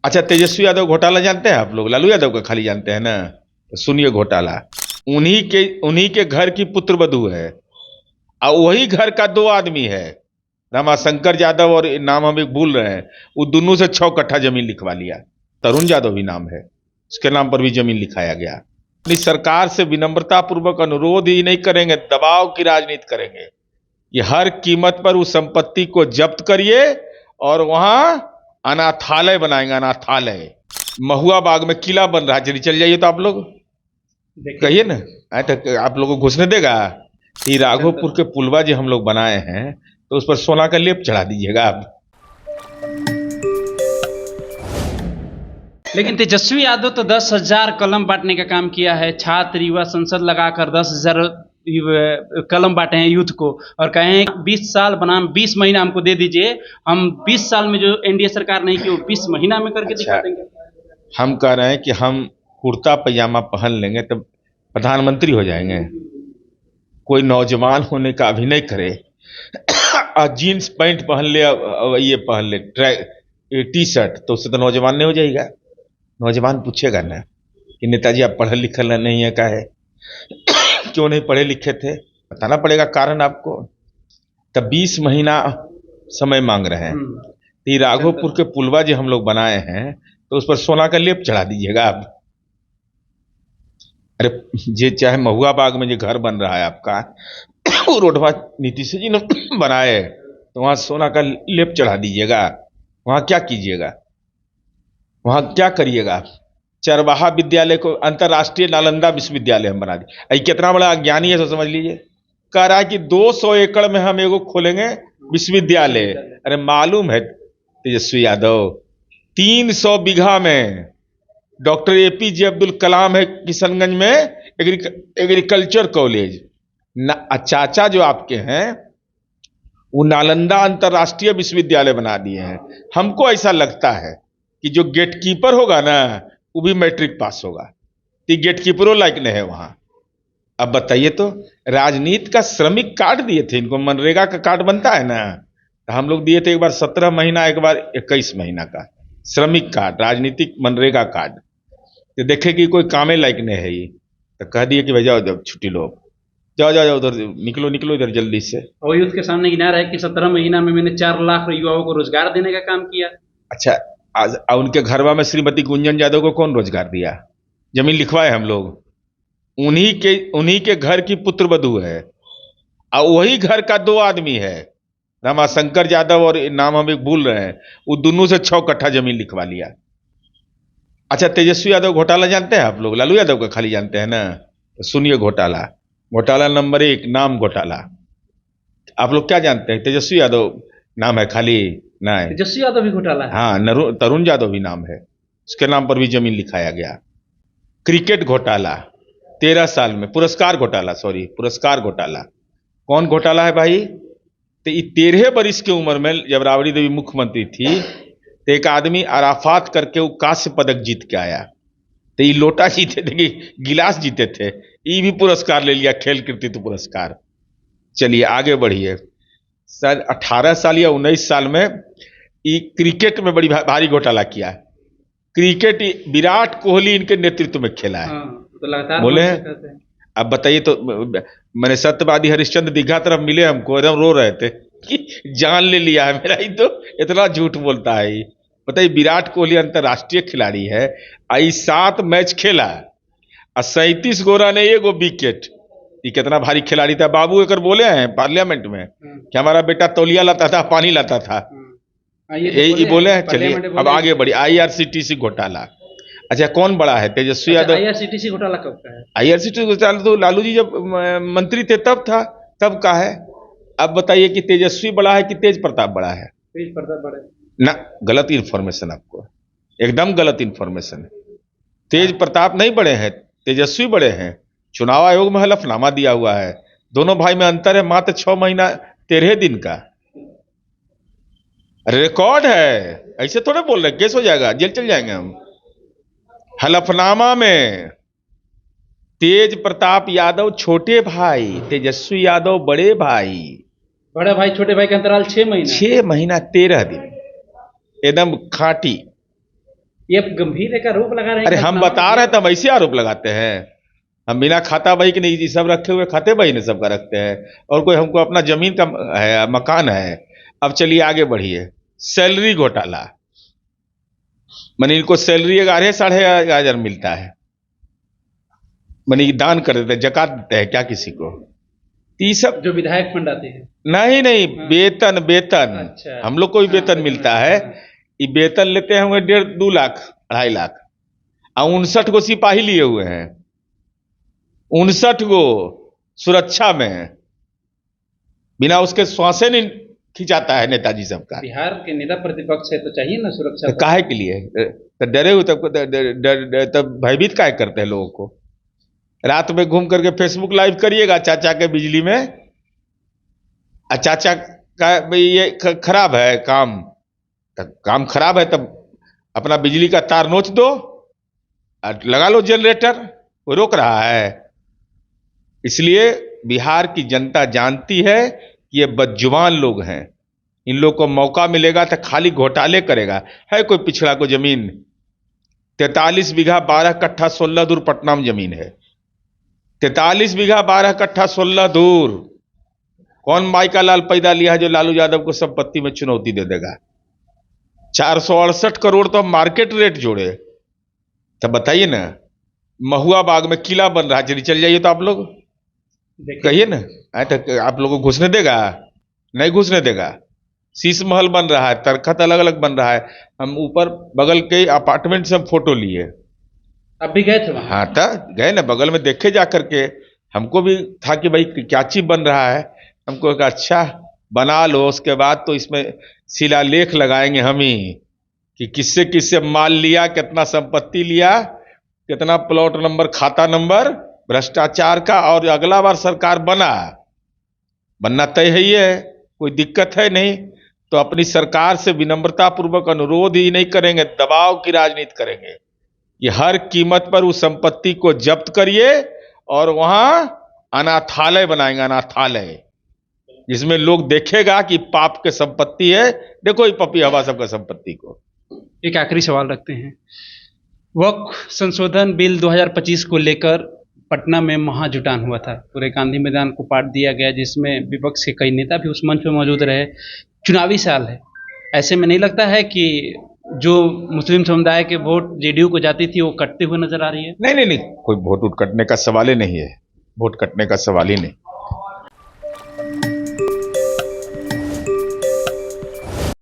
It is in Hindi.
अच्छा, तेजस्वी यादव घोटाला जानते हैं आप लोग? लालू यादव का खाली जानते हैं ना? तो सुनिए घोटाला। उन्हीं के घर की पुत्र वधू है, और वही घर का दो आदमी है, रमाशंकर यादव और नाम हम एक भूल रहे हैं। वो दोनों से 6 कट्ठा जमीन लिखवा लिया। तरुण यादव भी नाम है, उसके नाम पर भी जमीन लिखाया गया। अपनी सरकार से विनम्रता पूर्वक अनुरोध ही नहीं करेंगे, दबाव की राजनीति करेंगे। ये हर कीमत पर उस संपत्ति को जब्त करिए और वहां अनाथालय बनाएंगे, अनाथालय। महुआ बाग में किला बन रहा है, चल जाइए तो आप लोग कहिए ना। तो आप लोगों को घुसने देगा? ये राघोपुर के पुलवा जो हम लोग बनाए हैं, तो उस पर सोना का लेप चढ़ा दीजिएगा आप। लेकिन तेजस्वी यादव तो 10,000 कलम बांटने का काम किया है। छात्र युवा संसद लगाकर 10,000 कलम बांटे हैं यूथ को, और कहे हैं 20 साल बनाम 20 महीना हमको दे दीजिए, हम 20 साल में जो एनडीए सरकार नहीं की वो 20 महीना में करके अच्छा, दिखा देंगे। हम कह रहे हैं कि हम कुर्ता पजामा पहन लेंगे तो प्रधानमंत्री हो जाएंगे। कोई नौजवान होने का अभिनय करे और जीन्स पैंट पहन ले, ये पहन ले टी शर्ट, तो उससे तो नौजवान नहीं हो जाएगा। नौजवान पूछेगा ना कि नेताजी आप पढ़े लिखे नहीं है, का है क्यों नहीं पढ़े लिखे थे, बताना पड़ेगा कारण आपको। तब 20 महीना समय मांग रहे हैं। तो ये राघोपुर के पुलवा जो हम लोग बनाए हैं, तो उस पर सोना का लेप चढ़ा दीजिएगा आप। अरे ये चाहे महुआ बाग में जो घर बन रहा है आपका, वो रोडवा नीतीश जी ने बनाए, तो वहां सोना का लेप चढ़ा दीजिएगा। वहां क्या कीजिएगा, वहां क्या करिएगा आप? चरवाहा विद्यालय को अंतर्राष्ट्रीय नालंदा विश्वविद्यालय हम बना दिए। कितना बड़ा अज्ञानी है, तो समझ लीजिए। कह रहा है कि 200 एकड़ में हम एगो खोलेंगे विश्वविद्यालय। अरे मालूम है तेजस्वी यादव, 300 बीघा में डॉक्टर एपीजे अब्दुल कलाम है किशनगंज में एग्रीकल्चर कॉलेज। चाचा जो आपके हैं वो नालंदा अंतर्राष्ट्रीय विश्वविद्यालय बना दिए हैं। हमको ऐसा लगता है कि जो गेटकीपर होगा ना, वो भी मैट्रिक पास होगा। तो गेटकीपरों लायक नहीं है वहां। अब बताइए तो, राजनीति का श्रमिक कार्ड दिए थे इनको, मनरेगा का कार्ड बनता है ना, तो हम लोग दिए थे एक बार 17 महीना, एक बार 21 महीना का श्रमिक कार्ड, राजनीतिक मनरेगा कार्ड। तो देखे कि कोई कामे लायक नहीं है ये, तो कह दिए कि भाई जाओ जाओ छुट्टी लो, जाओ जाओ जाओ उधर, निकलो निकलो इधर जल्दी से। और यूथ के सामने गिना रहा है कि 17 महीना में मैंने 4 लाख युवाओं को रोजगार देने का काम किया। अच्छा, आज उनके घरवा में श्रीमती गुंजन यादव को कौन रोजगार दिया? जमीन लिखवाए हम लोग। उन्हीं के घर की पुत्र वधू है, और वही घर का दो आदमी है, रमाशंकर यादव और नाम हम एक भूल रहे हैं। वो दोनों से 6 कट्ठा जमीन लिखवा लिया। अच्छा, तेजस्वी यादव घोटाला जानते हैं आप लोग? लालू यादव का खाली जानते हैं ना? तो सुनिए घोटाला। घोटाला नंबर 1, नाम घोटाला। आप लोग क्या जानते हैं? तेजस्वी यादव नाम है खाली? नहीं, तेजस्वी यादव भी घोटाला है। हाँ, तरुण यादव भी नाम है, उसके नाम पर भी जमीन लिखाया गया। क्रिकेट घोटाला 13 साल में, पुरस्कार घोटाला, सॉरी पुरस्कार घोटाला। कौन घोटाला है भाई? तो ये 13 बरिस की उम्र में जब राबड़ी देवी मुख्यमंत्री थी, तो एक आदमी अराफात करके वो कांस्य पदक जीत के आया। तो ये लोटा जीते थे कि गिलास जीते थे, ये भी पुरस्कार ले लिया, खेल कृतित्व पुरस्कार। चलिए आगे बढ़िए। शायद 18 साल या 19 साल में ये क्रिकेट में बड़ी भारी घोटाला किया। क्रिकेट विराट कोहली इनके नेतृत्व में खेला है। तो लगातार बोले अब बताइए तो, मैंने सत्यवादी हरिश्चंद्र दीघा तरफ मिले, हमको एकदम रो रहे थे कि जान ले लिया है मेरा। ही तो इतना झूठ बोलता है ये। बताइए, विराट कोहली अंतरराष्ट्रीय खिलाड़ी है, आई 7 मैच खेला और 37 गोरा ने 1 विकेट। ये कितना भारी खिलाड़ी था। बाबू एक बोले हैं पार्लियामेंट में कि हमारा बेटा तौलिया लाता था, पानी लाता था, यही बोले हैं। चलिए अब आगे बढ़ी। आईआरसीटीसी घोटाला। अच्छा, कौन बड़ा है? तेजस्वी यादव। आईआरसीटीसी घोटाला कब का है? आईआरसीटीसी घोटाला तो लालू जी जब मंत्री थे तब था, तब का है। अब बताइए कि तेजस्वी बड़ा है कि तेज प्रताप बड़ा है? तेज प्रताप बड़ा है ना, गलत इंफॉर्मेशन आपको, एकदम गलत इंफॉर्मेशन है। तेज प्रताप नहीं बड़े हैं, तेजस्वी बड़े हैं। चुनाव आयोग में हलफनामा दिया हुआ है, दोनों भाई में अंतर है मात्र 6 महीना 13 दिन का। रिकॉर्ड है, ऐसे थोड़े बोल रहे, केस हो जाएगा, जेल चल जाएंगे हम। हलफनामा में तेज प्रताप यादव छोटे भाई, तेजस्वी यादव बड़े भाई। बड़ा भाई छोटे भाई का अंतराल 6 महीना, 6 महीना 13 दिन, एकदम खाटी। ये गंभीर एक आरोप लगा रहे हैं अरे कि हम फलाना- बता रहे हैं तो हम ऐसे आरोप लगाते हैं। हम बिना खाता बही के नहीं, ये सब रखे हुए खाते बही ने सबका रखते हैं। और कोई हमको अपना जमीन का है, मकान है। अब चलिए आगे बढ़िए। सैलरी घोटाला, मानी इनको सैलरी 11,500 मिलता है, मानी दान कर देते हैं, जकात देते हैं क्या किसी को? तो ये सब जो विधायक फंड आते हैं। नहीं नहीं, वेतन वेतन अच्छा। हम लोग को भी वेतन हाँ, मिलता है। ये वेतन लेते हैं होंगे 1.5 2 लाख 2.5 लाख, और 59 को सिपाही लिए हुए हैं, 59 को सुरक्षा में, बिना उसके श्वासे नहीं खिंचाता है नेताजी सबका। बिहार के नेता प्रतिपक्ष है तो चाहिए ना सुरक्षा। तो काहे के लिए? तो डरे हुए तब भयभीत काहे करते हैं लोगों को? रात में घूम करके फेसबुक लाइव करिएगा चाचा के बिजली में, चाचा का भाई ये खराब है काम, तो काम खराब है तब अपना बिजली का तार नोच दो और लगा लो जनरेटर, वो रोक रहा है? इसलिए बिहार की जनता जानती है कि ये बदजुबान लोग हैं, इन लोग को मौका मिलेगा तो खाली घोटाले करेगा। है कोई पिछड़ा को जमीन? 43 बीघा 12 कट्ठा 16 दूर पटना में जमीन है। 43 बीघा 12 कट्ठा 16 दूर। कौन माई का लाल पैदा लिया है जो लालू यादव को संपत्ति में चुनौती दे देगा? 468 करोड़ तो मार्केट रेट जोड़े। तो बताइए ना, महुआ बाग में किला बन रहा है, चलिए चल जाइए तो आप लोग कहिए ना, तो आप लोगों को घुसने देगा? नहीं घुसने देगा। शीश महल बन रहा है, तरखत अलग अलग बन रहा है। हम ऊपर बगल के अपार्टमेंट से हम फोटो लिए। अब भी गए थे वहां? हाँ था, गए ना, बगल में देखे जा करके। हमको भी था कि भाई क्या चीज बन रहा है। हमको कहा अच्छा बना लो, उसके बाद तो इसमें शिलालेख लगाएंगे हम ही कि किससे किससे माल लिया, कितना संपत्ति लिया, कितना प्लॉट नंबर, खाता नंबर, भ्रष्टाचार का। और अगला बार सरकार बनना तय है ही है, कोई दिक्कत है नहीं। तो अपनी सरकार से विनम्रता पूर्वक अनुरोध ही नहीं करेंगे, दबाव की राजनीति करेंगे कि हर कीमत पर उस संपत्ति को जब्त करिए और वहां अनाथालय बनाएंगे, अनाथालय, जिसमें लोग देखेगा कि पाप के संपत्ति है। देखो ये पपी हवा सबका संपत्ति को। एक आखिरी सवाल रखते हैं। वक्फ संशोधन बिल 2025 को लेकर पटना में महाजुटान हुआ था, पूरे गांधी मैदान को पाट दिया गया, जिसमें विपक्ष के कई नेता भी उस मंच पर मौजूद रहे। चुनावी साल है, ऐसे में नहीं लगता है कि जो मुस्लिम समुदाय के वोट जेडीयू को जाती थी वो कटते हुए नजर आ रही है? नहीं नहीं नहीं, कोई वोट उठ कटने का सवाल ही नहीं है, वोट कटने का सवाल ही नहीं।